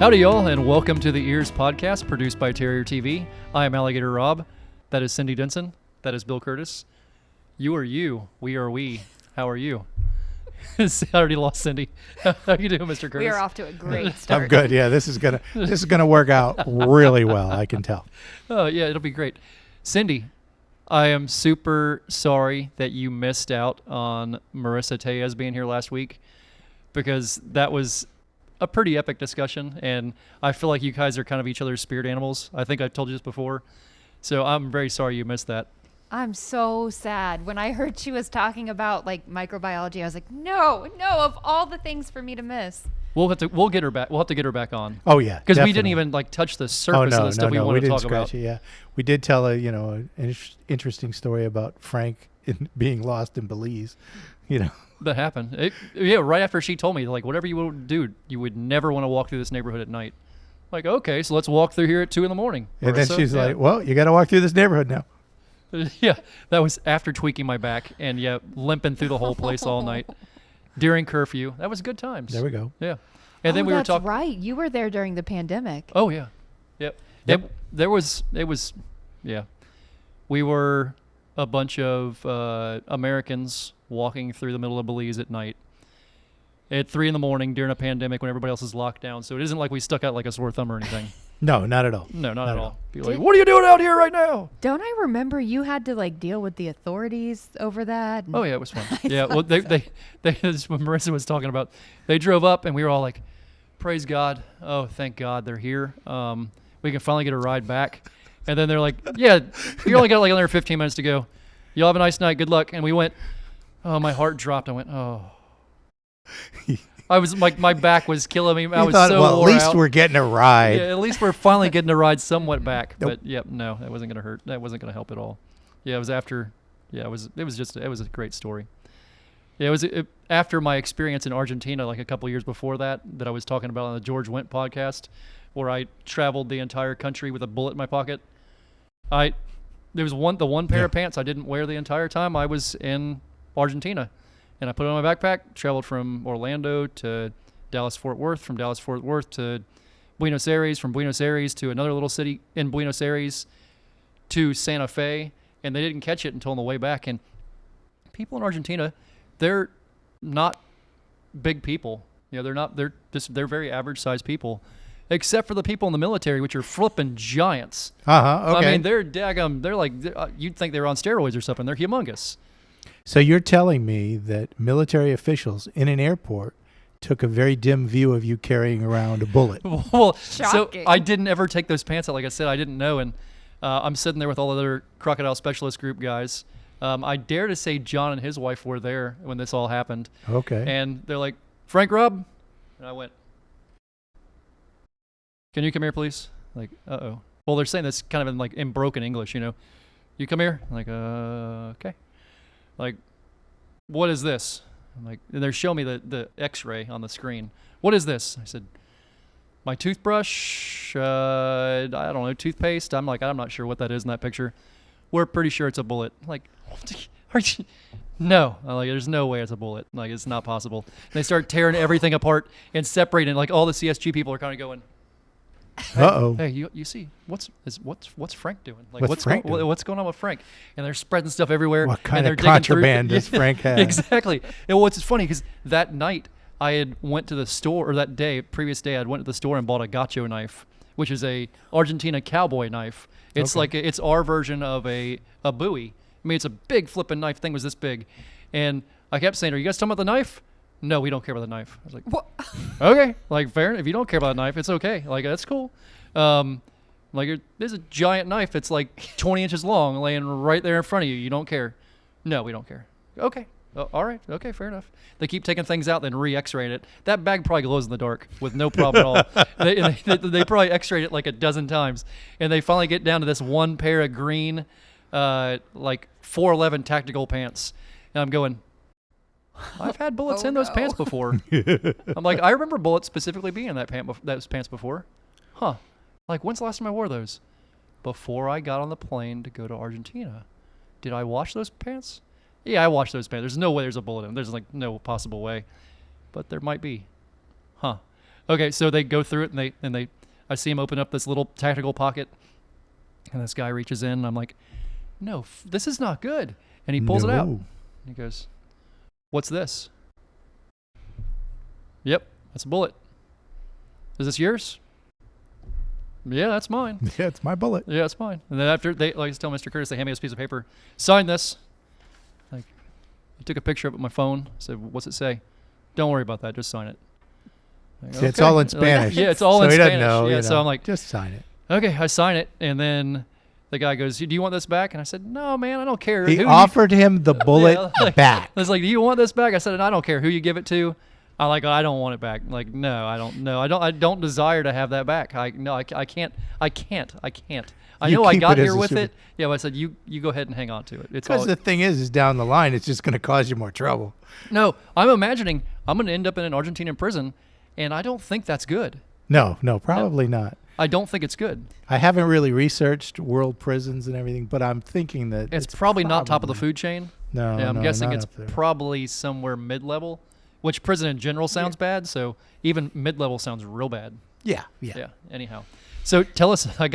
Howdy, y'all, and welcome to the EEARSS podcast produced by Terrier TV. I am Alligator Robb. That is Cindy Denson. That is Bill Curtis. You are you. We are we. How are you? I already lost Cindy. How are you doing, Mr. Curtis? We are off to a great start. I'm good. Yeah, this is gonna work out really well. I can tell. Oh yeah, it'll be great. Cindy, I am super sorry that you missed out on Marissa Tellez being here last week, because that was a pretty epic discussion, and I feel like you guys are kind of each other's spirit animals. I think I told you this before, so I'm very sorry you missed that. I'm so sad. When I heard she was talking about like microbiology, I was like, no, of all the things for me to miss. We'll get her back. We'll have to get her back on. Oh yeah, because we didn't even like touch the surface of the stuff we wanted to talk about. It, yeah, we did tell an interesting story about Frank being lost in Belize. That happened. Right after she told me, like, whatever you would do, you would never want to walk through this neighborhood at night. Like, okay, so let's walk through here at 2 a.m. And then she's like, well, you got to walk through this neighborhood now. Yeah, that was after tweaking my back and limping through the whole place all night during curfew. That was good times. There we go. Yeah. And then we were talking. That's right. You were there during the pandemic. Oh, yeah. Yep. We were a bunch of Americans walking through the middle of Belize at night at 3 a.m. during a pandemic when everybody else is locked down. So it isn't like we stuck out like a sore thumb or anything. No, not at all. No, not at all. Be like, what are you doing out here right now? Don't I remember you had to like deal with the authorities over that? Oh yeah, it was fun. Yeah, well, they as Marissa was talking about, they drove up and we were all like, praise God. Oh, thank God they're here. We can finally get a ride back. And then they're like, yeah, you only got like another 15 minutes to go. Y'all have a nice night. Good luck. And we went, oh, my heart dropped. I went, oh. I was like, my back was killing me. I was so well, wore at least out. We're getting a ride. Yeah, at least we're finally getting a ride somewhat back. Nope. But no, that wasn't going to hurt. That wasn't going to help at all. Yeah, it was after. Yeah, it was a great story. Yeah, it was after my experience in Argentina, like a couple of years before that I was talking about on the George Wendt podcast, where I traveled the entire country with a bullet in my pocket. There was the one pair of pants I didn't wear the entire time I was in Argentina. And I put it on my backpack, traveled from Orlando to Dallas-Fort Worth, from Dallas-Fort Worth to Buenos Aires, from Buenos Aires to another little city in Buenos Aires to Santa Fe, and they didn't catch it until on the way back. And people in Argentina, they're not big people. They're very average-sized people, except for the people in the military, which are flipping giants. Okay. I mean, they're daggum. They're like, you'd think they were on steroids or something. They're humongous. So you're telling me that military officials in an airport took a very dim view of you carrying around a bullet? Well, Shocking. so I didn't ever take those pants out. Like I said, I didn't know. And I'm sitting there with all the other crocodile specialist group guys. I dare to say John and his wife were there when this all happened. Okay. And they're like, Frank Robb? And I went, can you come here, please? Like, uh-oh. Well, they're saying this kind of in broken English, You come here? I'm like, okay. Like, what is this? I'm like, and they're showing me the X-ray on the screen. What is this? I said, my toothbrush, I don't know, toothpaste. I'm like, I'm not sure what that is in that picture. We're pretty sure it's a bullet. I'm like, no. I'm like, there's no way it's a bullet. Like, it's not possible. And they start tearing everything apart and separating. Like, all the CSG people are kind of going, Hey, you see what's Frank doing? Like what's going on with Frank? And they're spreading stuff everywhere. What kind and of contraband does Frank have? Exactly. And what's funny because that night I had went to the store, or that previous day I went to the store and bought a gacho knife, which is a Argentina cowboy knife. It's like it's our version of a Bowie. I mean, it's a big flipping knife. Thing was this big, and I kept saying, "Are you guys talking about the knife?" No, we don't care about the knife. I was like, what? Okay, like fair. If you don't care about the knife, it's okay. Like that's cool. Like there's a giant knife. It's like 20 inches long, laying right there in front of you. You don't care. No, we don't care. Okay, all right. Okay, fair enough. They keep taking things out, then re-X-raying it. That bag probably glows in the dark with no problem at all. They probably X-rayed it like a dozen times, and they finally get down to this one pair of green, like 411 tactical pants, and I'm going, I've had bullets in those pants before. I'm like, I remember bullets specifically being in those pants before. Huh. Like, when's the last time I wore those? Before I got on the plane to go to Argentina. Did I wash those pants? Yeah, I washed those pants. There's no way there's a bullet in them. There's like no possible way. But there might be. Huh. Okay, so they go through it, and I see him open up this little tactical pocket, and this guy reaches in, and I'm like, no, this is not good. And he pulls it out. No. He goes, what's this? Yep, that's a bullet. Is this yours? Yeah, that's mine. Yeah, it's my bullet. Yeah, it's mine. And then after like I tell Mr. Curtis, they hand me this piece of paper. Sign this. Like, I took a picture of it with my phone. Said, what's it say? Don't worry about that. Just sign it. Like, See, it's all in Like, Spanish. yeah, it's all so in he Spanish. doesn't know. Yeah, you so know. I'm like, just sign it. okay, I sign it, and then the guy goes, do you want this back? And I said, no, man, I don't care. He Who offered him the bullet back. I was like, do you want this back? I said, I don't care who you give it to. I don't want it back. Like, no, I don't. No, I don't desire to have that back. I can't. I You know I keep got it as here a with super- it. Yeah, but I said, you go ahead and hang on to it. It's all. Because the thing is down the line, it's just going to cause you more trouble. No, I'm imagining I'm going to end up in an Argentinian prison, and I don't think that's good. No, probably not. I don't think it's good. I haven't really researched world prisons and everything, but I'm thinking that It's probably not top of the food chain. No, Yeah, I'm no, guessing not it's up there. probably somewhere mid-level, which prison in general sounds bad. So even mid-level sounds real bad. Yeah. Yeah. Anyhow, so tell us. I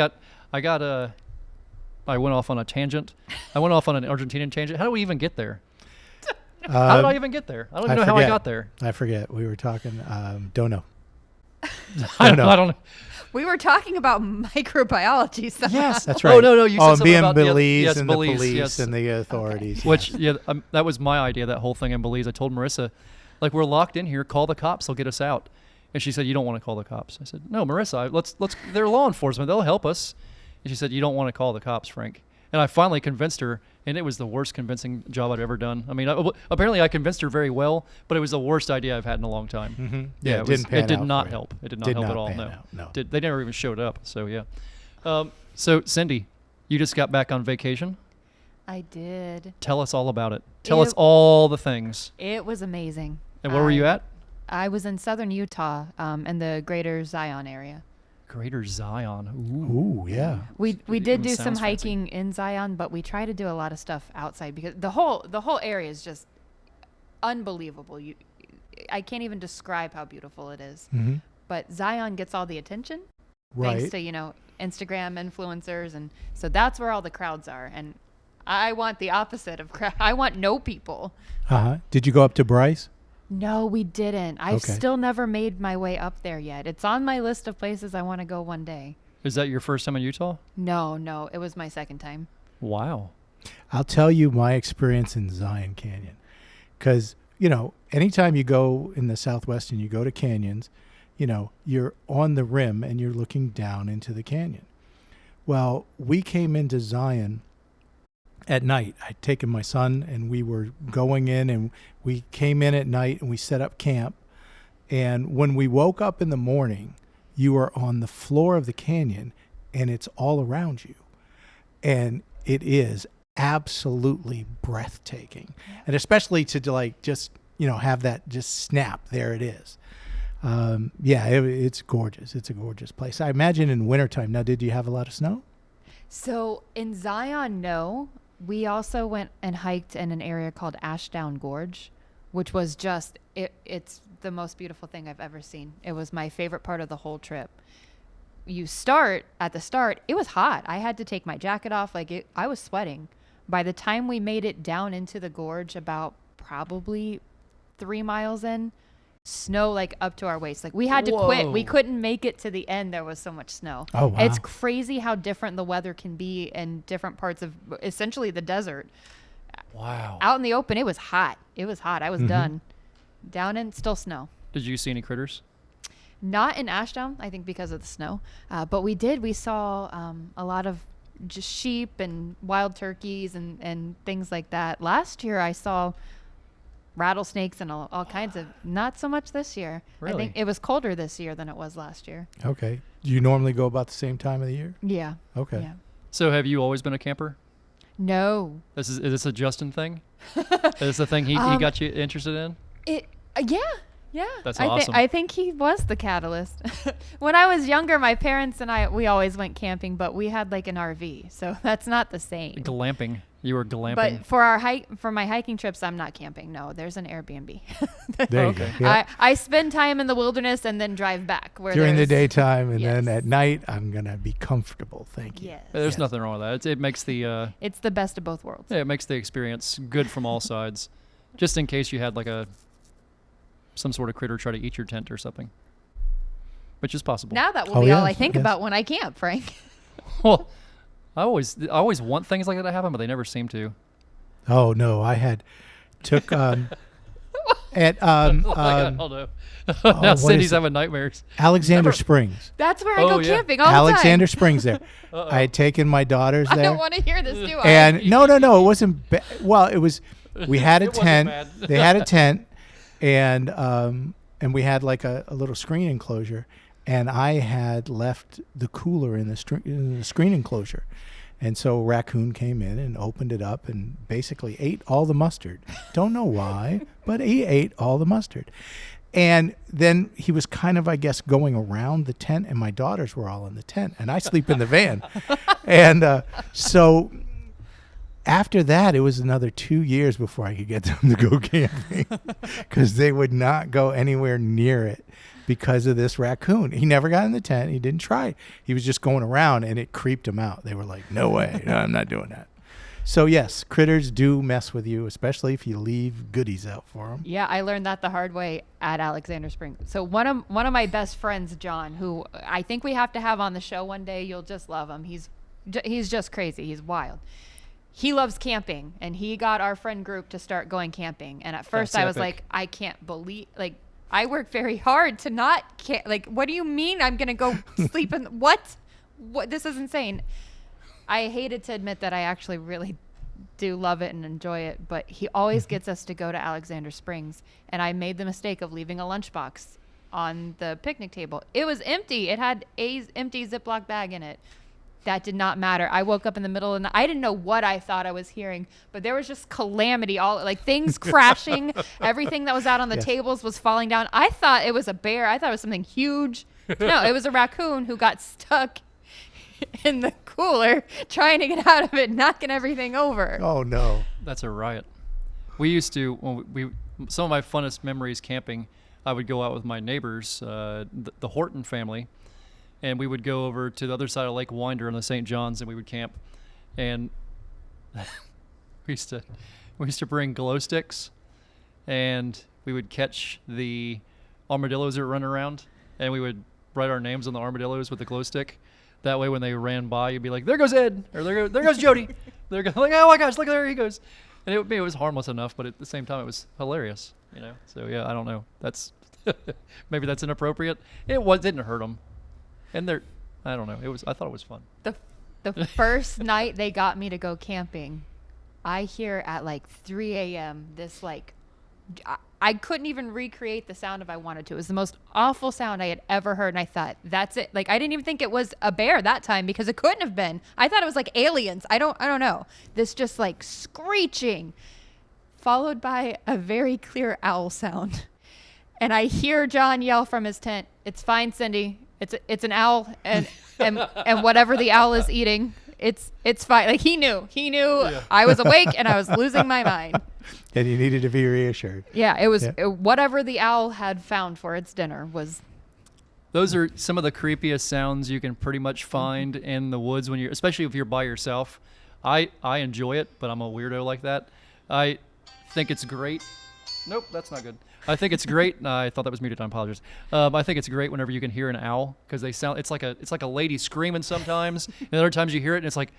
went off on a tangent. I went off on an Argentinian tangent. How do we even get there? How did I even get there? I don't even know how I got there. I forget. We were talking. Don't know. I know. don't know. We were talking about microbiology somehow. Yes, That's right. Oh no, you said and something being about Belize yes, and Belize, the police yes. and the authorities. Which yes. that was my idea. That whole thing in Belize. I told Marissa, like, we're locked in here. Call the cops. They'll get us out. And she said, you don't want to call the cops. I said, no, Marissa. Let's. They're law enforcement. They'll help us. And she said, you don't want to call the cops, Frank. And I finally convinced her, and it was the worst convincing job I'd ever done. I mean, apparently I convinced her very well, but it was the worst idea I've had in a long time. Mm-hmm. Yeah, it didn't pan it did out not for you. help. It did not Did help not at all. pan No, out, no. They never even showed up. So yeah. So Cindy, you just got back on vacation. I did. Tell us all about it. Tell us all the things. It was amazing. And where were you at? I was in southern Utah, in the greater Zion area. Greater Zion. Ooh, yeah. We did do some sounds fancy. hiking in Zion, but we try to do a lot of stuff outside because the whole area is just unbelievable. I can't even describe how beautiful it is. Mm-hmm. But Zion gets all the attention Right. thanks to Instagram influencers, and so that's where all the crowds are. And I want the opposite of crowd. I want no people. Did you go up to Bryce? No, we didn't. I've Okay. still never made my way up there yet. It's on my list of places I want to go one day. Is that your first time in Utah? No, it was my second time. Wow. I'll tell you my experience in Zion Canyon. Because, anytime you go in the Southwest and you go to canyons, you're on the rim and you're looking down into the canyon. Well, we came into Zion at night. I'd taken my son and we were going in, and we came in at night and we set up camp. And when we woke up in the morning, you are on the floor of the canyon and it's all around you. And it is absolutely breathtaking. And especially to just have that just snap. There it is. It's gorgeous. It's a gorgeous place. I imagine in wintertime. Now, did you have a lot of snow? So in Zion, no. We also went and hiked in an area called Ashdown Gorge, which was just, it's the most beautiful thing I've ever seen. It was my favorite part of the whole trip. At the start, it was hot. I had to take my jacket off. I was sweating. By the time we made it down into the gorge, about probably 3 miles in, snow up to our waist. We had to quit. We couldn't make it to the end. There was so much snow. Oh, wow. It's crazy how different the weather can be in different parts of essentially the desert. Wow. Out in the open, it was hot. I was done. Down in, still snow. Did you see any critters? Not in Ashdown, I think because of the snow. But we did. We saw a lot of just sheep and wild turkeys and things like that. Last year, I saw rattlesnakes and all kinds of, not so much this year. Really? I think it was colder this year than it was last year. Okay. Do you normally go about the same time of the year? Yeah. Okay. Yeah. So have you always been a camper? No. Is this a Justin thing? Is this the thing he got you interested in? Yeah. That's awesome. I think he was the catalyst. When I was younger, my parents and we always went camping, but we had an RV, so that's not the same. Glamping. You were glamping. But for my hiking trips, I'm not camping. No, there's an Airbnb. There you Okay. go. Yeah. I spend time in the wilderness and then drive back. During the daytime, and then Yes. at night, I'm gonna be comfortable. Thank you. Yes. There's nothing wrong with that. It makes the It's the best of both worlds. it makes the experience good from all sides. Just in case you had like some sort of critter try to eat your tent or something, which is possible. Now that will Oh, be all yes, I think yes. about when I camp, Frank. Well, I always want things like that to happen, but they never seem to. Oh no, I took at Oh no. Now what Cindy's is it? having nightmares. Alexander Springs. That's where I Oh, go yeah. camping all Alexander the time. Springs there. I had taken my daughters I there. don't want to hear this, do I? And no, it wasn't well, it was we had a It wasn't tent. bad. They had a tent and we had like a little screen enclosure, and I had left the cooler in the screen enclosure. And so a raccoon came in and opened it up and basically ate all the mustard. Don't know why, but he ate all the mustard. And then he was kind of, I guess, going around the tent, and my daughters were all in the tent, and I sleep in the van. And so after that, it was another 2 years before I could get them to go camping because they would not go anywhere near it because of this raccoon. He never got in the tent. He didn't try. He was just going around, and it creeped him out. They were like, no way. No, I'm not doing that. So, yes, critters do mess with you, especially if you leave goodies out for them. Yeah, I learned that the hard way at Alexander Springs. So one of my best friends, John, who I think we have to have on the show one day. You'll just love him. He's just crazy. He's wild. He loves camping, and he got our friend group to start going camping. And at first, That's I was epic. like, I can't believe I work very hard to not what do you mean I'm gonna go sleep in what? This is insane. I hated to admit that I actually really do love it and enjoy it, but he always gets us to go to Alexander Springs, and I made the mistake of leaving a lunchbox on the picnic table. It was empty. It had a empty Ziploc bag in it. That did not matter. I woke up in the middle of the night. I didn't know what I thought I was hearing, but there was just calamity, all like things crashing. Everything that was out on the Yes. tables was falling down. I thought it was a bear. I thought it was something huge. No, it was a raccoon who got stuck in the cooler trying to get out of it, knocking everything over. Oh, no. That's a riot. We used to when some of my funnest memories camping. I would go out with my neighbors, the Horton family, and we would go over to the other side of Lake Winder on the St. John's, and we would camp. And we used to bring glow sticks, and we would catch the armadillos that run around, and we would write our names on the armadillos with the glow stick. That way, when they ran by, you'd be like, "There goes Ed," or "There goes Jody." They're like, "Oh my gosh, look, there he goes." And it was harmless enough, but at the same time, it was hilarious, you know. So yeah, I don't know. That's maybe that's inappropriate. It didn't hurt them, and I don't know. I thought it was fun. The first night they got me to go camping, I hear at like 3 a.m. this I couldn't even recreate the sound if I wanted to. It was the most awful sound I had ever heard, and I thought, that's it. Like, I didn't even think it was a bear that time because it couldn't have been. I thought it was like aliens. I don't know. This just like screeching, followed by a very clear owl sound. And I hear John yell from his tent, "It's fine, Cindy. It's an owl, and whatever the owl is eating, it's fine." Like he knew Yeah. I was awake and I was losing my mind. And you needed to be reassured. Yeah, it was whatever the owl had found for its dinner was. Those are some of the creepiest sounds you can pretty much find in the woods especially if you're by yourself. I enjoy it, but I'm a weirdo like that. I think it's great. Nope, that's not good. I think it's great. I thought that was muted. I apologize. I think it's great whenever you can hear an owl because they sound. It's like a lady screaming sometimes, and other times you hear it and it's like,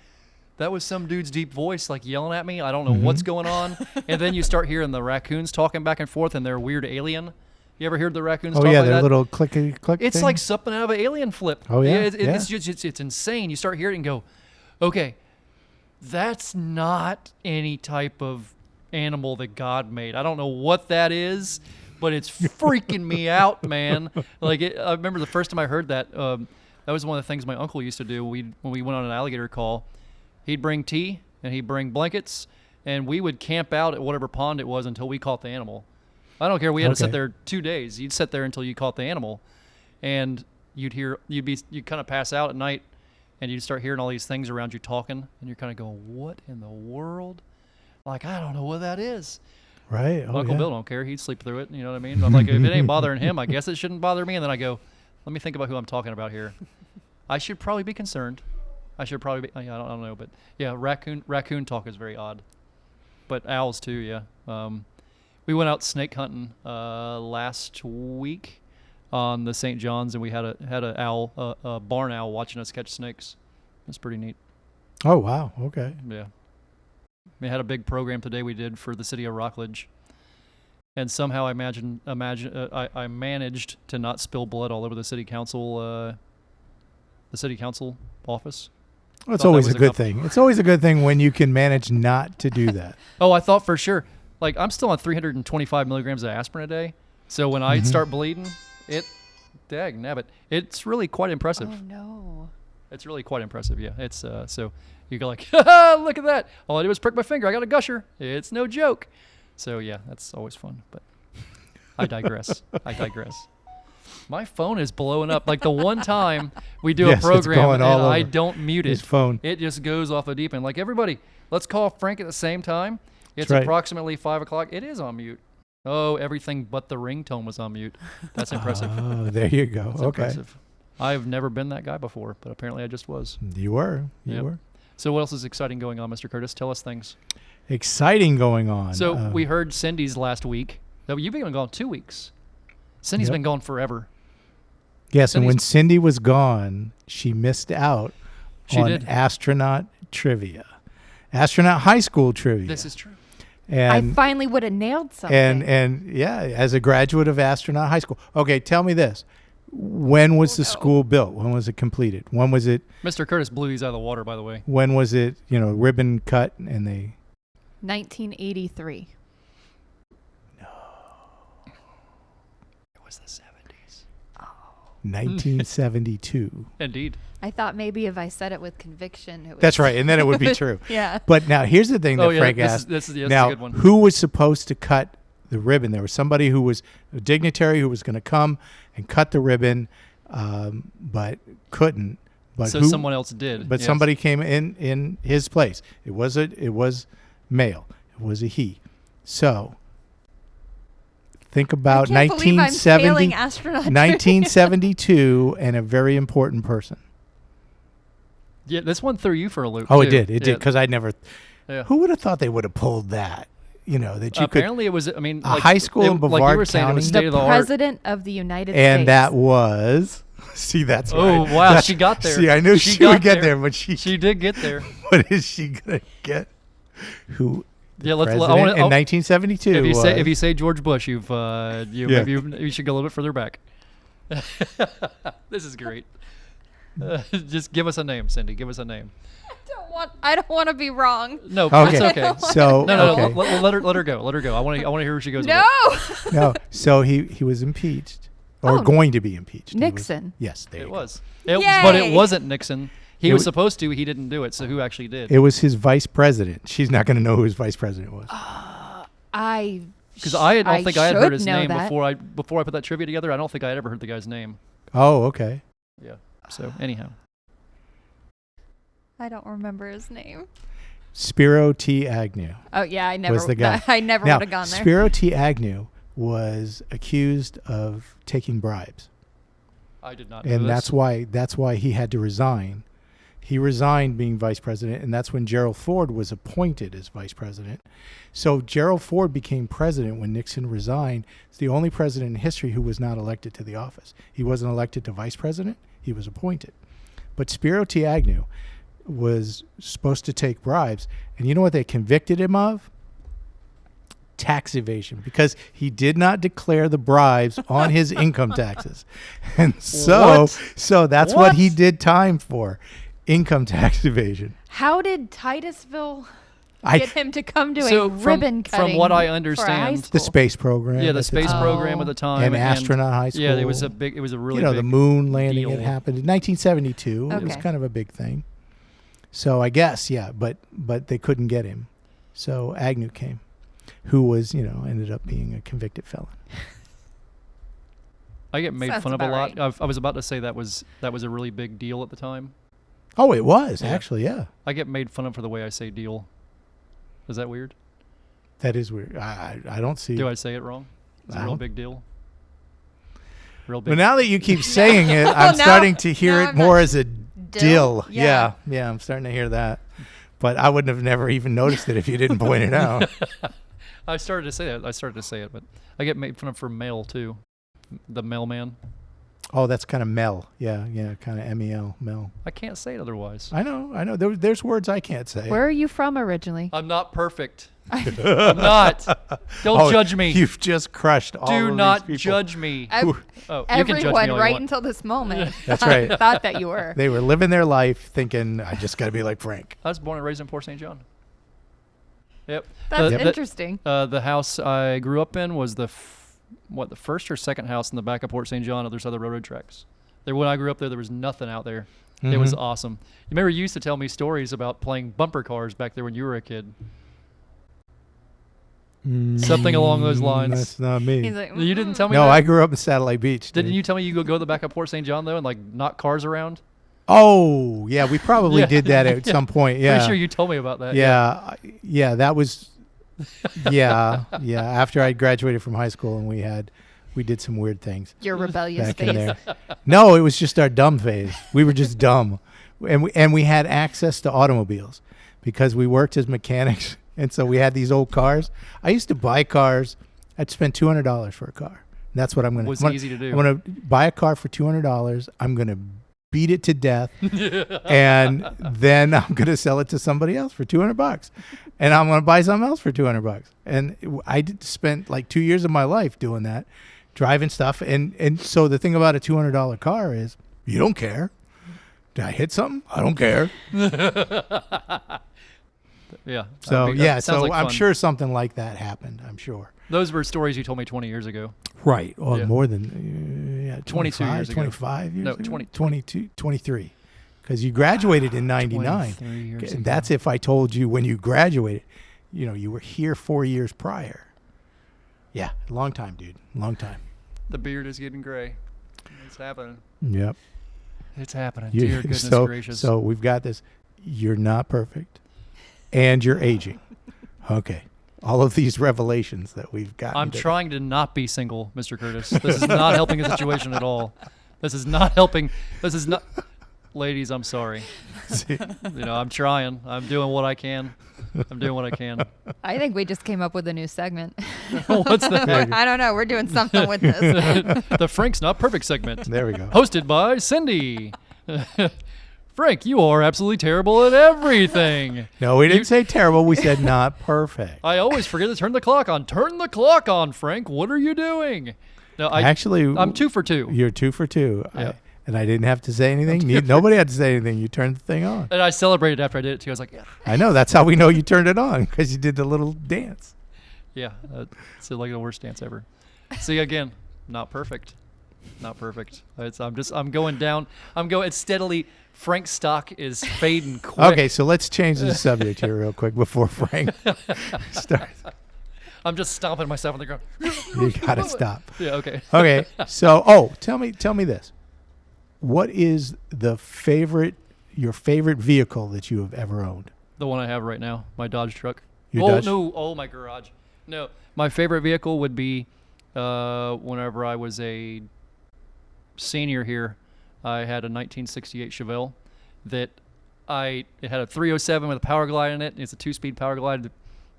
that was some dude's deep voice like yelling at me. I don't know what's going on. And then you start hearing the raccoons talking back and forth and their weird alien. You ever heard the raccoons talk Oh, yeah, like their that? little clicky click It's thing? like something out of an alien flip. Oh, yeah, It's just it's insane. You start hearing it and go, okay, that's not any type of animal that God made. I don't know what that is, but it's freaking me out, man. Like I remember the first time I heard that. That was one of the things my uncle used to do. When we went on an alligator call, he'd bring tea and he'd bring blankets, and we would camp out at whatever pond it was until we caught the animal. I don't care. We had to sit Okay. there 2 days. You'd sit there until you caught the animal, and you'd kind of pass out at night, and you start hearing all these things around you talking, and you're kind of going, what in the world? Like, I don't know what that is. Right. Oh, Uncle yeah. Bill don't care. He'd sleep through it. You know what I mean? I'm like, if it ain't bothering him, I guess it shouldn't bother me. And then I go, let me think about who I'm talking about here. I should probably be concerned. I should probably be, I don't know. But yeah, raccoon talk is very odd. But owls too, yeah. We went out snake hunting last week on the St. John's, and we had a owl, a barn owl, watching us catch snakes. It's pretty neat. Oh, wow. Okay. Yeah. We had a big program today we did for the city of Rockledge, and somehow I managed to not spill blood all over the city council office. Well, it's Thought that always was a a good couple- thing. It's always a good thing when you can manage not to do that. Oh, I thought for sure. Like, I'm still on 325 milligrams of aspirin a day, so when I start bleeding, dag nabbit, it's really quite impressive. Oh no. It's really quite impressive, yeah. It's so you go like, look at that. All I did was prick my finger. I got a gusher. It's no joke. So yeah, that's always fun. But I digress. My phone is blowing up. Like the one time we do Yes, a it's program going and all I over. don't mute His it. phone. It just goes off a deep end. Like, everybody, let's call Frank at the same time. It's right. approximately 5 o'clock. It is on mute. Oh, everything but the ringtone was on mute. That's impressive. Oh, there you go. That's Okay. impressive. I've never been that guy before, but apparently I just was. You were. You Yep. were. So what else is exciting going on, Mr. Curtis? Tell us things. Exciting going on. So we heard Cindy's last week. No, you've been gone 2 weeks. Cindy's Yep. been gone forever. Yes, and when Cindy's- Cindy was gone, she missed out She on did. astronaut trivia, astronaut high school trivia. This is true. and I finally would have nailed something. and yeah, as a graduate of astronaut high school. Okay, tell me this: when was the school built? When was it completed? When was it? Mr. Curtis blew these out of the water, by the way. When was it? Ribbon cut and they. 1983. It was the 70s. 1972. Indeed. I thought maybe if I said it with conviction, it was. That's right, and then it would be true. Yeah. But now here's the thing that Oh, yeah, Frank this is- asked. this is a now, good one. who was supposed to cut the ribbon? There was somebody who was a dignitary who was going to come and cut the ribbon, but couldn't. But So who, someone else did. But yes. somebody came in his place. It was male. It was a he. So think about I can't believe I'm 1970, failing astronaut. 1972, and a very important person. Yeah, this one threw you for a loop. Oh, it too. did. It did, Yeah. because I never. Yeah. Who would have thought they would have pulled that? That you could. Apparently it was, I mean, A high school in like you Brevard were saying, it was County. state The of the art. president of the United And States. that was. See, that's Oh, right. wow, That's- she got there. See, I knew She she would got get there. there, but she. She did get there. What is she gonna get? Who? Yeah, let's. President I wanna, in 1972. if you say George Bush, you Yeah. you should go a little bit further back. This is great. Just give us a name, Cindy. Give us a name. I don't want to be wrong. No, Okay. it's okay. So No, okay. let her go. Let her go. I want to hear where she goes. No. With it. No. So he was impeached, or Oh. going to be impeached. He was- Nixon. yes, there It you go. was. But Yay. it wasn't Nixon. He It was wa- supposed to. He didn't do it. So who actually did? It was his vice president. She's not going to know who his vice president was. Because I don't think I had heard should his know name that. before I put that trivia together. I don't think I had ever heard the guy's name. Oh, okay. Yeah. So anyhow, I don't remember his name. Spiro T. Agnew Oh yeah, I never. was the guy. I never Now, would have gone there. Spiro T. Agnew was accused of taking bribes, I did not know and this. that's why he had to resign. He resigned being vice president, and that's when Gerald Ford was appointed as vice president. So Gerald Ford became president when Nixon resigned. It's the only president in history who was not elected to the office. He wasn't elected to vice president. He was appointed. But Spiro T. Agnew was supposed to take bribes. And you know what they convicted him of? Tax evasion, because he did not declare the bribes on his income taxes. And so that's what he did time for. Income tax evasion. How did Titusville I- get him to come to So a from- ribbon from cutting? what I for a high understand, school? The space program. Yeah, at the the space time. program at the time. And astronaut high school. Yeah, it was a really the big moon landing deal. had happened in 1972. It was Okay. kind of a big thing. So I guess, yeah, but they couldn't get him. So Agnew came, who was, ended up being a convicted felon. I get made Sounds fun of a about lot. right. I was about to say that was a really big deal at the time. Oh, it was Yeah. actually, yeah. I get made fun of for the way I say deal. Is that weird? That is weird. I don't see. Do I say it wrong? It's a I real don't- big deal. Real big. But now that you keep saying it, I'm Now- starting to hear now it I'm more not- as a Dill? dill. Yeah. Yeah, I'm starting to hear that. But I wouldn't have never even noticed it if you didn't point it out. I started to say it. But I get made fun of for mail too. The mailman. Oh, that's kind of Mel. Yeah, kind of MEL, Mel. I can't say it otherwise. I know. There's words I can't say. Where are you from originally? I'm not perfect. I'm not. Don't judge me. You've just crushed all Do of not these people. judge me. I- Oh, you can judge me Everyone all you right want. until this moment. That's right. thought that you were. They were living their life thinking, I just got to be like Frank. I was born and raised in Port St. John. Yep. That's The- interesting. The house I grew up in was the first or second house in the back of Port St. John, other side of the railroad tracks. When I grew up there was nothing out there. It was awesome. You remember you used to tell me stories about playing bumper cars back there when you were a kid. Something along those lines. That's not me. He's like, You didn't tell me No, that? I grew up in Satellite Beach. Didn't dude. you tell me you go to the back of Port St. John though and like knock cars around? Oh, yeah, we probably Yeah. did that at some point. Yeah. Pretty sure you told me about that. Yeah, that was yeah. After I graduated from high school and we did some weird things your rebellious back in face. there. No, it was just our dumb phase. We were just dumb. And we had access to automobiles because we worked as mechanics, and so we had these old cars. I used to buy cars. I'd spend $200 for a car. And that's what I'm going to Was easy to do. I'm going to buy a car for $200. I'm going to beat it to death, and then I'm going to sell it to somebody else for $200, and I'm going to buy something else for $200. And spent like 2 years of my life doing that, driving stuff. And so the thing about a $200 car is you don't care. Did I hit something? I don't care. Yeah. So Sounds so like I'm fun. sure something like that happened. I'm sure. Those were stories you told me 20 years ago. Right. Well, Yeah. more than 22 years ago. 25 years No, ago? 20 22, 23. Because you graduated in 99. 23 years And ago. that's if I told you when you graduated, you were here 4 years prior. Yeah, long time, dude. Long time. The beard is getting gray. It's happening. Yep. It's happening. You- Dear goodness so, gracious. So we've got this. You're not perfect, and you're aging. Okay. All of these revelations that we've got. I'm trying to not be single, Mr. Curtis. This is not helping the situation at all. This is not helping. This is not. Ladies, I'm sorry. I'm trying. I'm doing what I can. I'm doing what I can. I think we just came up with a new segment. What's the I don't know. We're doing something with this. the Frank's Not Perfect segment? There we go. Hosted by Cindy. Frank, you are absolutely terrible at everything. No, we didn't say terrible. We said not perfect. I always forget to turn the clock on. Turn the clock on, Frank. What are you doing? No, Actually, I'm 2 for 2. You're 2 for 2. Yeah. And I didn't have to say anything. Nobody had to say anything. You turned the thing on. And I celebrated after I did it too. I was like, I know. That's how we know you turned it on, because you did the little dance. yeah, it's like the worst dance ever. See, again, not perfect. Not perfect. I'm going down. It's steadily. Frank's stock is fading quick. Okay, so let's change the subject here real quick before Frank starts. I'm just stomping myself on the ground. You got to stop. Yeah, okay. Okay, so tell me this. What is your favorite vehicle that you have ever owned? The one I have right now, my Dodge truck. Your Dodge? No, my garage. No, my favorite vehicle would be whenever I was a senior here, I had a 1968 Chevelle that it had a 307 with a power glide in it. It's a 2-speed power glide, the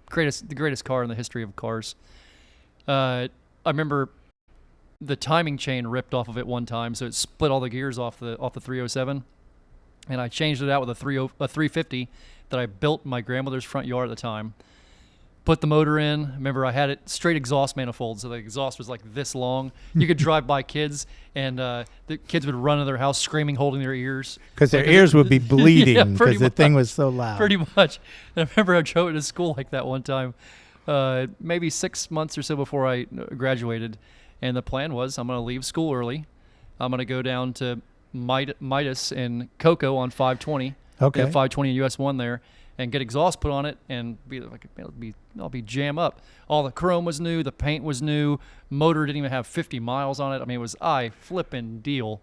greatest car in the history of cars. I remember the timing chain ripped off of it one time, so it split all the gears off the 307, and I changed it out with a 350 that I built in my grandmother's front yard at the time. Put the motor in. Remember, I had it straight exhaust manifold, so the exhaust was like this long. You could drive by kids, and the kids would run to their house screaming, holding their ears. Because their ears would be bleeding Yeah, because pretty the thing much. was so loud. Pretty much. And I remember I drove it to school like that one time, maybe 6 months or so before I graduated. And the plan was I'm going to leave school early. I'm going to go down to Midas in Cocoa on 520. Okay. They have 520 in US 1 there. And get exhaust put on it and I'll be jam up. All the chrome was new, the paint was new, motor didn't even have 50 miles on it. I mean, it was flippin' deal.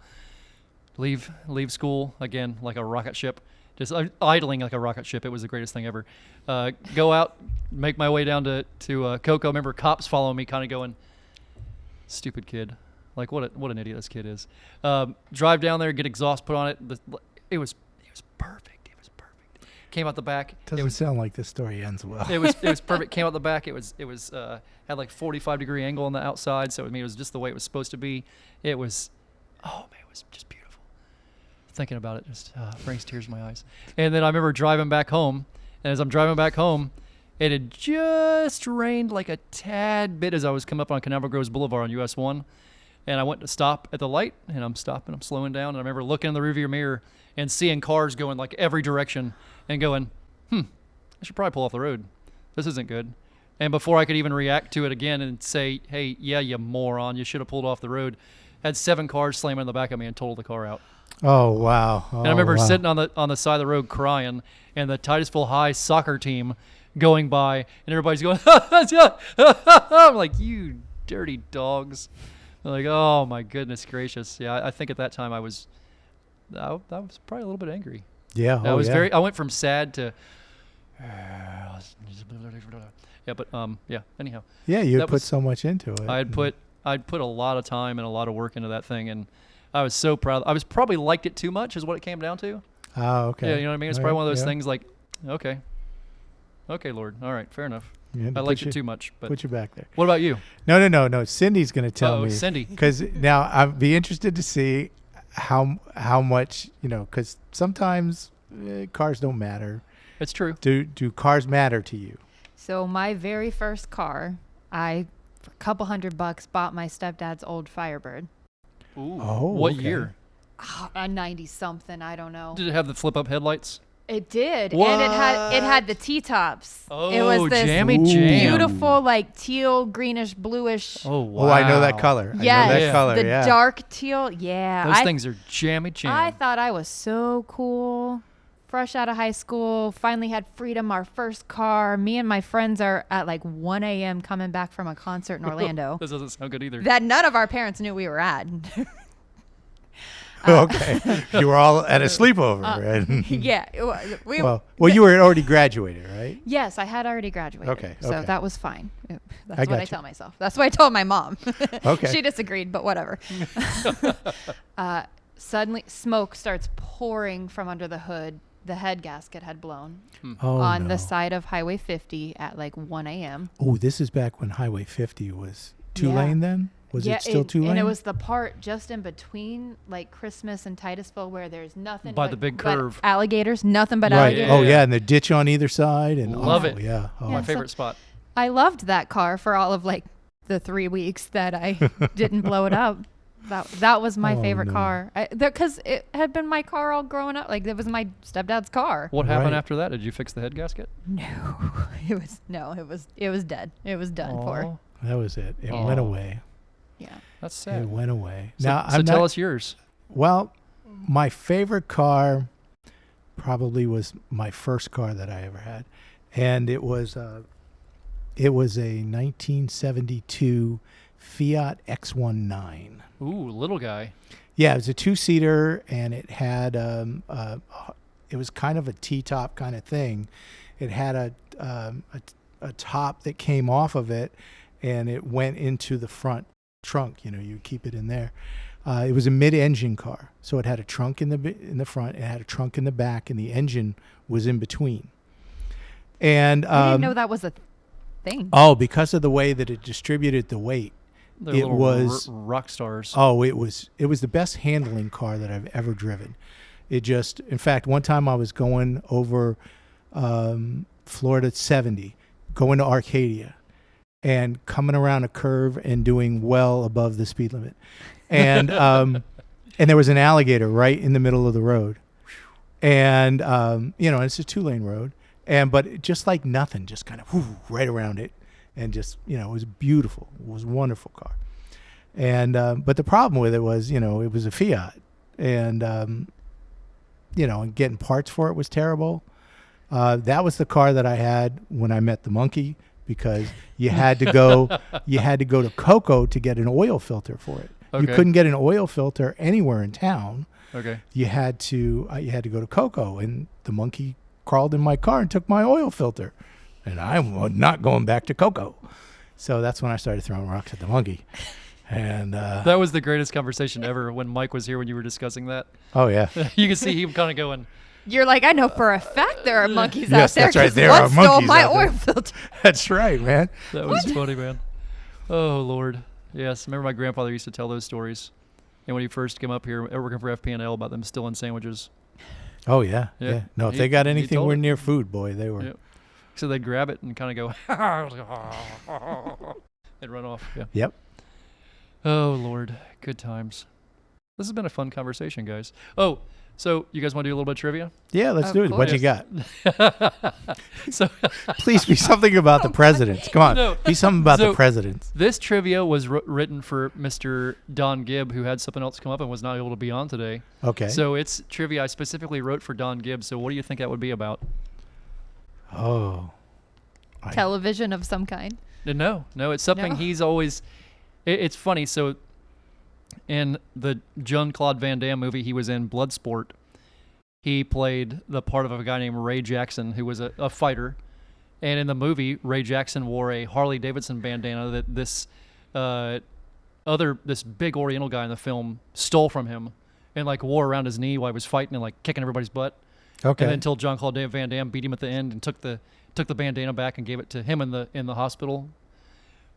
leave school again like a rocket ship, just idling like a rocket ship. It was the greatest thing ever. Go out, make my way down to Cocoa. Remember, cops following me, kind of going, "Stupid kid." Like what an idiot this kid is. Drive down there, get exhaust put on it. It was perfect. It was perfect. Came out the back. Doesn't sound like this story ends well. It was perfect. Came out the back. It was had like 45-degree angle on the outside, so it was just the way it was supposed to be. It was, oh man, it was just beautiful. Thinking about it just brings tears to my eyes. And then I remember driving back home, and as I'm driving back home, it had just rained like a tad bit as I was coming up on Canaveral Groves Boulevard on US 1. And I went to stop at the light, and I'm stopping, I'm slowing down, and I remember looking in the rearview mirror and seeing cars going like every direction and going, I should probably pull off the road. This isn't good. And before I could even react to it again and say, hey, yeah, you moron, you should have pulled off the road, had 7 cars slamming in the back of me and totaled the car out. Oh, wow. And I remember sitting on the side of the road crying, and the Titusville High soccer team going by, and everybody's going, I'm like, you dirty dogs. I'm like, oh my goodness gracious. Yeah, I think at that time I was probably a little bit angry. Yeah. I went from sad to anyhow. Yeah, you put so much into it. I'd put a lot of time and a lot of work into that thing, and I was so proud. I was probably liked it too much is what it came down to. Oh, okay. Yeah, you know what I mean? It's probably one of those things like, okay, Lord. All right, fair enough. I liked it too much. But put you back there. What about you? No. Cindy's going to tell me. Cindy. Because now I'd be interested to see how much, because sometimes cars don't matter. It's true. Do cars matter to you? So my very first car, for a couple $100 bought my stepdad's old Firebird. Ooh. Oh, what okay. year? A 90-something, I don't know. Did it have the flip-up headlights? It did. What? And it had the T-tops. Oh, it was this jammy jam. beautiful, like teal, greenish, bluish. Oh, wow. Oh, I know that color. Yes, I know that color. the Yeah. dark teal. Yeah. Those things are jammy jam. I thought I was so cool. Fresh out of high school, finally had freedom, our first car. Me and my friends are at like 1 a.m. coming back from a concert in Orlando. This doesn't sound good either. That none of our parents knew we were at. Okay. You were all at a sleepover. Right? Yeah. Well, you were already graduated, right? Yes, I had already graduated. Okay. So that was fine. That's I what I gotcha. tell myself. That's what I told my mom. Okay. She disagreed, but whatever. Suddenly, smoke starts pouring from under the hood. The head gasket had blown on the side of Highway 50 at like 1 a.m. Oh, this is back when Highway 50 was 2-lane then? Was it still 2-lane? And it was the part just in between like Christmas and Titusville where there's nothing By but, the big but curve. alligators, nothing but right. alligators. Oh, yeah, and the ditch on either side. And Love it. Yeah. Oh, My favorite spot. I loved that car for all of like the 3 weeks that I didn't blow it up. That was my favorite car because it had been my car all growing up. Like it was my stepdad's car. What happened after that? Did you fix the head gasket? No, it was dead. It was done for. that was it. It went away. Yeah, That's sad. It went away. So, Now, so tell us yours. Well, my favorite car probably was my first car that I ever had, and it was a 1972 Fiat X19. Ooh, little guy. Yeah, it was a 2-seater, and it had it was kind of a T-top kind of thing. It had a top that came off of it, and it went into the front trunk. You keep it in there. It was a mid-engine car, so it had a trunk in the front, it had a trunk in the back, and the engine was in between. And I didn't know that was a thing. Oh, because of the way that it distributed the weight. They're It little was- rock stars. Oh, it was the best handling car that I've ever driven. It just, in fact, one time I was going over Florida 70, going to Arcadia, and coming around a curve and doing well above the speed limit, and there was an alligator right in the middle of the road, and it's a 2-lane road, but just like nothing, just kind of right around it. And just, it was beautiful. It was a wonderful car. And, but the problem with it was, it was a Fiat. And, and getting parts for it was terrible. That was the car that I had when I met the monkey, because you had to go to Cocoa to get an oil filter for it. You Okay. couldn't get an oil filter anywhere in town. Okay. You had to go to Coco, and the monkey crawled in my car and took my oil filter, and I'm not going back to Coco. So that's when I started throwing rocks at the monkey. And That was the greatest conversation ever when Mike was here when you were discussing that. oh yeah, You can see him kind of going, You're like, I know for a fact there are monkeys Yes, out there. that's right, 'cause there one are stole monkeys my out there. oil filter. that's right, man. that was funny, man. Oh, Lord. Yes, remember my grandfather used to tell those stories. And when he first came up here, working for FP&L, about them stealing sandwiches. Oh yeah, Yeah. yeah. No, if He- they got he anything told near it. near food, boy, they were. Yep. So they'd grab it and kind of go, and run off. Yeah. Yep. Oh, Lord. Good times. This has been a fun conversation, guys. Oh, so you guys want to do a little bit of trivia? Yeah, let's Of do it. What you got? So Please be something about the presidents. Come on, No. be something about the So- presidents. this trivia was written for Mr. Don Gibb, who had something else come up and was not able to be on today. Okay. So it's trivia I specifically wrote for Don Gibb. So what do you think that would be about? oh, Television of some kind. No, it's something No. he's always. It's funny. So in the Jean-Claude Van Damme movie he was in, Bloodsport, he played the part of a guy named Ray Jackson, who was a fighter. And in the movie, Ray Jackson wore a Harley Davidson bandana that this big Oriental guy in the film stole from him and like wore around his knee while he was fighting and like kicking everybody's butt. okay. And then until Jean-Claude Van Damme beat him at the end and took the bandana back and gave it to him in the hospital.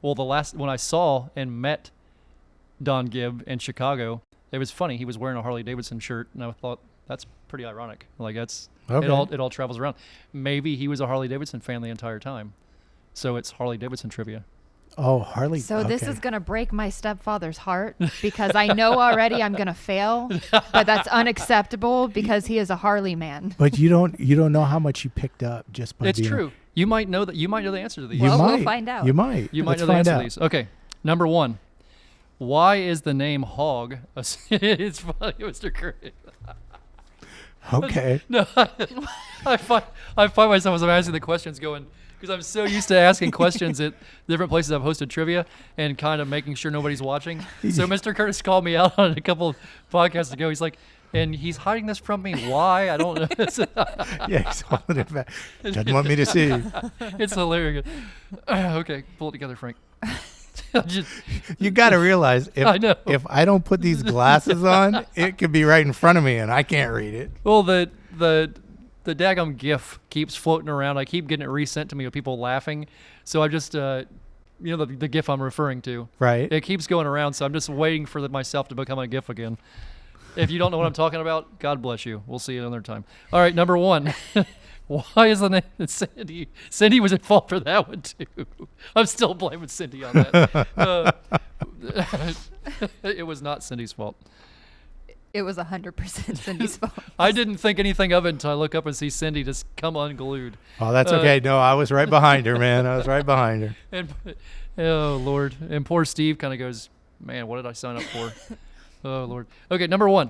Well, when I saw and met Don Gibb in Chicago, it was funny. He was wearing a Harley Davidson shirt, and I thought that's pretty ironic. Like that's Okay. it all travels around. Maybe he was a Harley Davidson fan the entire time. So it's Harley Davidson trivia. Oh, Harley. So this okay. is going to break my stepfather's heart because I know already I'm going to fail, but that's unacceptable because he is a Harley man. But you don't know how much you picked up just by It's being. true. You might know that. You might know the answer to these. You Well, we'll might find out. You might. You might Let's know the find answer to out. these. Okay. Number 1. Why is the name Hog? It's funny, Mr. Curry. Okay. No, I find myself as I'm asking the questions going, because I'm so used to asking questions at different places I've hosted trivia and kind of making sure nobody's watching. So Mr. Curtis called me out on a couple podcasts ago. He's like, and he's hiding this from me. Why? I don't know. Yeah, he's holding it back. Doesn't want me to see. It's hilarious. Okay, pull it together, Frank. You got to realize I know. if I don't put these glasses on, it could be right in front of me and I can't read it. Well, the daggum GIF keeps floating around. I keep getting it resent to me with people laughing. So I just, the GIF I'm referring to. Right. It keeps going around, so I'm just waiting for myself to become a GIF again. If you don't know what I'm talking about, God bless you. We'll see you another time. All right, number 1. Why is the name Cindy? Cindy was at fault for that one, too. I'm still blaming Cindy on that. It was not Cindy's fault. It was 100% Cindy's fault. I didn't think anything of it until I look up and see Cindy just come unglued. Oh, that's okay. No, I was right behind her, man. I was right behind her. And oh, Lord. And poor Steve kind of goes, man, what did I sign up for? Oh, Lord. Okay, number 1.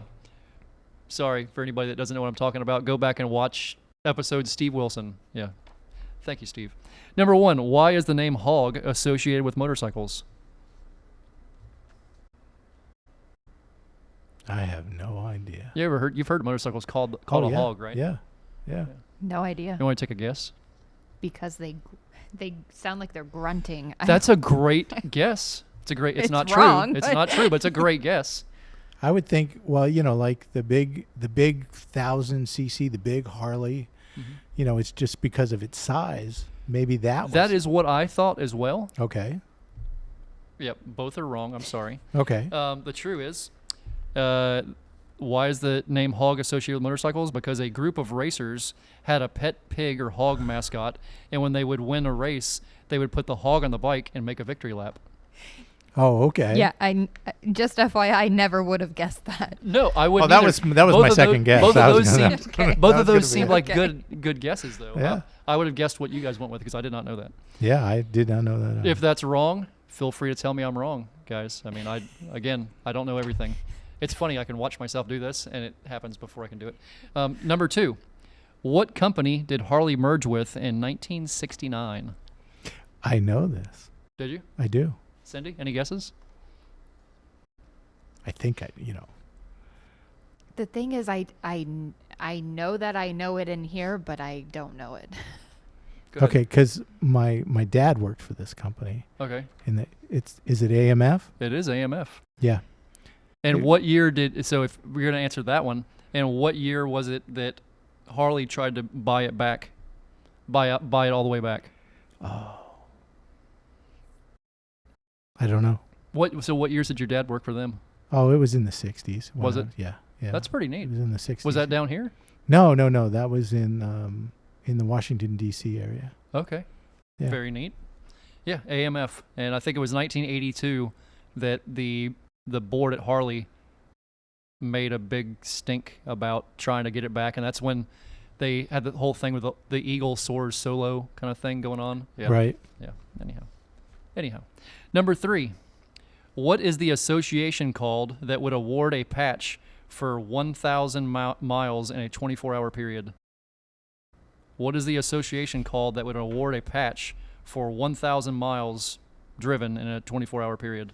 Sorry for anybody that doesn't know what I'm talking about. Go back and watch episode Steve Wilson. Yeah. Thank you, Steve. Number 1, why is the name Hog associated with motorcycles? I have no idea. You've heard motorcycles called Oh, a yeah. hog, right? Yeah. Yeah. No idea. You want to take a guess? Because they sound like they're grunting. That's a great guess. It's It's not wrong, true. It's but- not true, but it's a great guess. I would think, well, like the big 1000cc, the big Harley, it's just because of its size. Maybe That is what I thought as well. Okay. Yep, both are wrong. I'm sorry. Okay. The true is, why is the name Hog associated with motorcycles? Because a group of racers had a pet pig or hog mascot, and when they would win a race, they would put the hog on the bike and make a victory lap. Oh, okay. Yeah, just FYI, I never would have guessed that. No, I wouldn't. that either. was my Both of second guess. Both I of was those gonna- seemed, Okay. both That of was those gonna seemed be like Okay. good guesses, though. Yeah. I would have guessed what you guys went with because I did not know that. Yeah, I did not know that. If that's wrong, feel free to tell me I'm wrong, guys. I mean, I don't know everything. It's funny, I can watch myself do this, and it happens before I can do it. Number 2, what company did Harley merge with in 1969? I know this. Did you? I do. Cindy, any guesses? I think you know. The thing is, I know that I know it in here, but I don't know it. Go ahead. Okay, because my dad worked for this company. Okay. And is it AMF? It is AMF. Yeah. And It- what year so if we're going to answer that one, and what year was it that Harley tried to buy it back? Buy it all the way back? Oh. I don't know. So what years did your dad work for them? Oh, it was in the 60s. Was it? Yeah. Yeah. That's pretty It neat. was in the 60s. Was that down here? No. That was in the Washington, D.C. area. Okay. Yeah. Very neat. Yeah, AMF. And I think it was 1982 that the board at Harley made a big stink about trying to get it back. And that's when they had the whole thing with the Eagle soars solo kind of thing going on. Yeah. Right. Yeah. Anyhow. Number 3. What is the association called that would award a patch for 1,000 miles in a 24-hour period? What is the association called that would award a patch for 1,000 miles driven in a 24-hour period?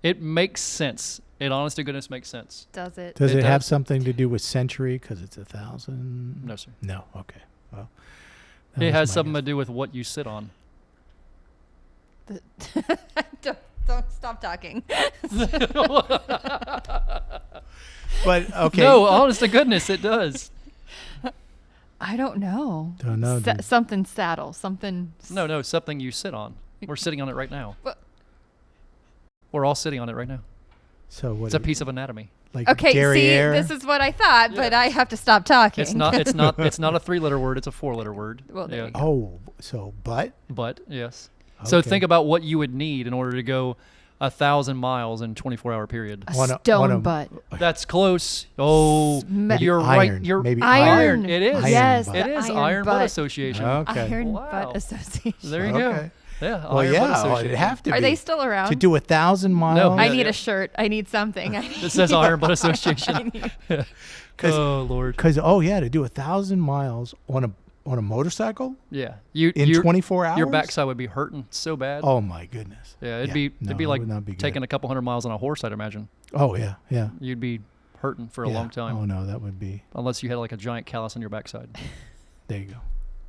It makes sense. It honest to goodness makes sense. Does it? Does It it have does. something to do with century? Because it's 1,000. No, sir. No. Okay. Well, that It was has my something guess. to do with what you sit on. Don't stop talking. But okay. No, honest to goodness, it does. I don't know. Don't know, dude. Something saddle. Something. No, something you sit on. We're sitting on it right now. But- We're all sitting on it right now. So what? It's a piece of anatomy. Like Okay, derriere? see, this is what I thought, but I have to stop talking. It's not a 3-letter word. It's a 4-letter word. Well, there you go. Oh, so butt? But yes. So Okay. think about what you would need in order to go 1,000 miles in a 24-hour period. A On a- stone on a- butt. That's close. Oh, Maybe you're iron. right. You're Maybe Iron. It is. Iron Yes, butt. the It is Iron Butt Association. Okay. Iron Wow. Butt Association. There you go. Okay. Yeah. Well, Iron Butt yeah, Association. it'd have to Are be. they still around? To do 1,000 miles? No. I Yeah, need yeah. a shirt. I need something. It says Iron Butt Association. Oh Lord. Because to do 1,000 miles on a motorcycle Yeah. in 24 hours? Your backside would be hurting so bad. Oh my goodness. Yeah, it'd No, be it like would not be good. taking a couple hundred miles on a horse, I'd imagine. Oh yeah, yeah. You'd be hurting for a Yeah. long time. Oh no, that would be. Unless you had like a giant callus on your backside. There you go.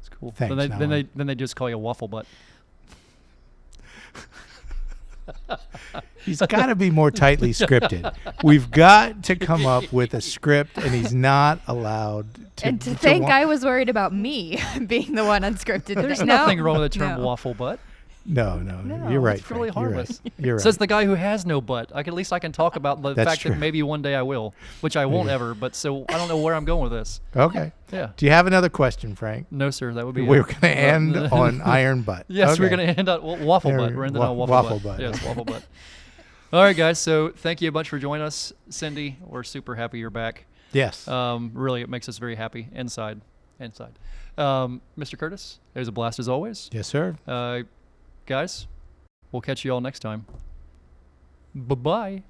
It's cool. Thanks, Then they just call you waffle butt. He's got to be more tightly scripted. We've got to come up with a script, and he's not allowed to. And to think wa- I was worried about me being the one unscripted There's today. nothing No, wrong with the term no. waffle butt. No, No, you're right. it's really Frank, you're harmless. right. You're right. Says the guy who has no butt. At least I can talk about the That's fact true. that maybe one day I will, which I won't Yeah. ever. But so I don't know where I'm going with this. Okay. Yeah. Do you have another question, Frank? No, sir. That would be. We're it. going to end on iron butt. Yes, we're Okay. going to end on waffle There butt. we- We're ending wa- on waffle, waffle butt. butt. Yes, waffle butt. All right, guys. So thank you a bunch for joining us, Cindy. We're super happy you're back. Yes. Really, it makes us very happy inside. Mr. Curtis, it was a blast as always. Yes, sir. Guys, we'll catch you all next time. Bye-bye.